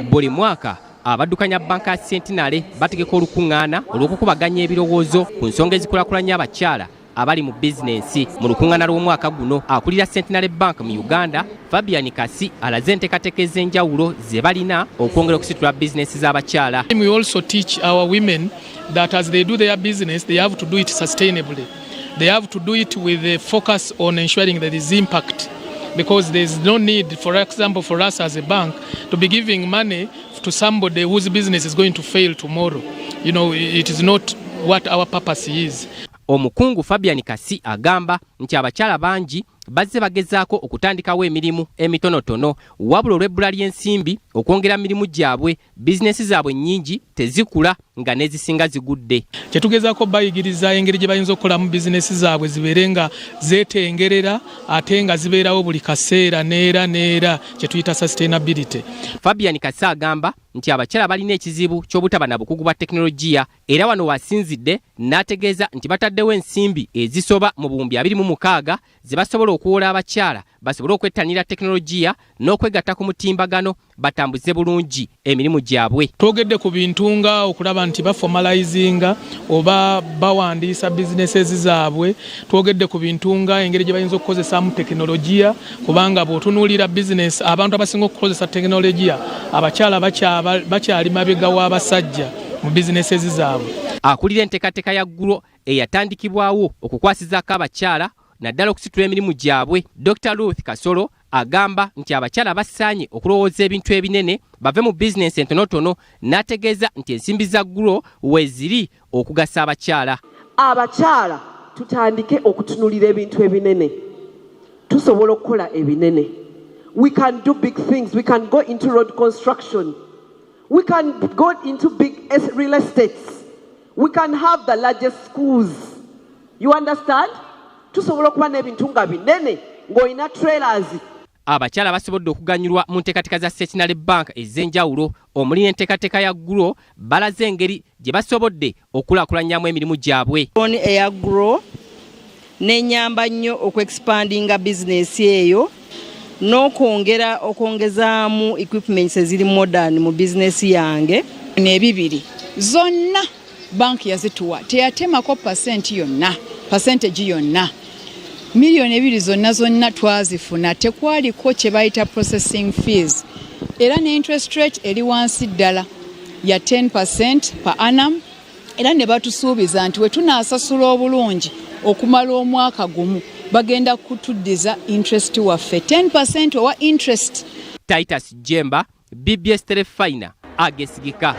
Buli mwaka abaddukanya banka ya Centenary bategeka olukuŋŋaana olw'okukubaganya ebirowoozo ku nsonga ezikulaakulanya abakyala abali mu bizinensi. Mu lukuŋŋaana lw'omwaka guno akulira Centenary Bank mu Uganda, Fabian Kasi alaze enteekateeka ez'enjawulo ze balina okwongera okusitula bizinensi z'abakyala. We also teach our women that as they do their business, they have to do it sustainably. They have to do it with a focus on ensuring there is impact. Because there is no need, for example, for us as a bank to be giving money to somebody whose business is going to fail tomorrow. You know, it is not what our purpose is. Omukungu Fabian Kasi agamba nti abakyala bangi bazze bagezaako okutandikawo emirimu emitonotono wabula olw'ebbula ly'ensimbi okwongera mirimu gyabwe bizinesi zaabwe nnyingi tezikula nga n'ezisinga zigudde. Kye tugezaako bayigiriza engeri gye bayinza okukolamu bizinesi zaabwe zibeere nga zeetengerera ate nga zibeerawo buli kaseera neera kye tuyita sustainability. Fabian Kasi agamba nti abakyala balina ekizibu ky'obutaba na bukugu bwa tekinologiya era wano wasinzidde n'ategeeza nti bataddewo ensimbi ezisoba mu buwumbi 26 ze basobola okuwola abakyala basobole okwettanira tekinologiya n'okwegatta ku mutimbagano batambuze bulungi emirimu gyabwe. Twogedde ku bintu nga okulaba nti baformalizinga oba bawandiisa bizinesi zaabwe. Twogedde ku bintu nga engeri gye bayinza okukozesaamu tekinologiya kubanga bw'otunuulira bizinesi abantu abasinga okukozesa tekinologiya abakyala bakyali mabega w'abasajja mu bizinesi zaabwe. Akulira enteekateeka ya ggulo eyatandikibwawo okukwasizaako abakyala naddala okusitula emirimu gyabwe, Dr. Ruth Kasolo agamba nti abakyala basaanye okulowooza ebintu ebinene bave mu bizinensi entonotono n'ategeeza nti ensimbi za ggulo weeziri okugasa abakyala. Abakyala tutandike okutunulira ebintu ebinene, tusobola okukola ebinene. We can do big things. We can go into road construction. We can go into big real estates. We can have the largest schools. You understand? Tusobola okuba n'ebintu nga binene ng'olina trailers. Abakyala basobodde okuganyulwa mu nteekateeka za Centenary Bank ez'enjawulo omuli n'enteekateeka ya ggulo balaze engeri gye basobodde okulaakulanyamu emirimu gyabwe. Eya ggulo n'ennyamba nnyo okwexpandinga bizinesi eyo n'okwongezaamu equipments eziri modern mu bizinesi yange. N'ebibiri zonna banki yazituwa teyatemako percentage yonna. Miliyoni 2 zonna twazifuna, tekwaliko kye bayita processing fees. Era ne interest rate eri wansi ddala ya 10% per annum. Era ne batusuubiza nti we tunaasasula obulungi okumala omwaka gumu bagenda kutuddiza interest waffe 10% owa interest. Titus Jemba, BBS Terefayina, Ageesigika.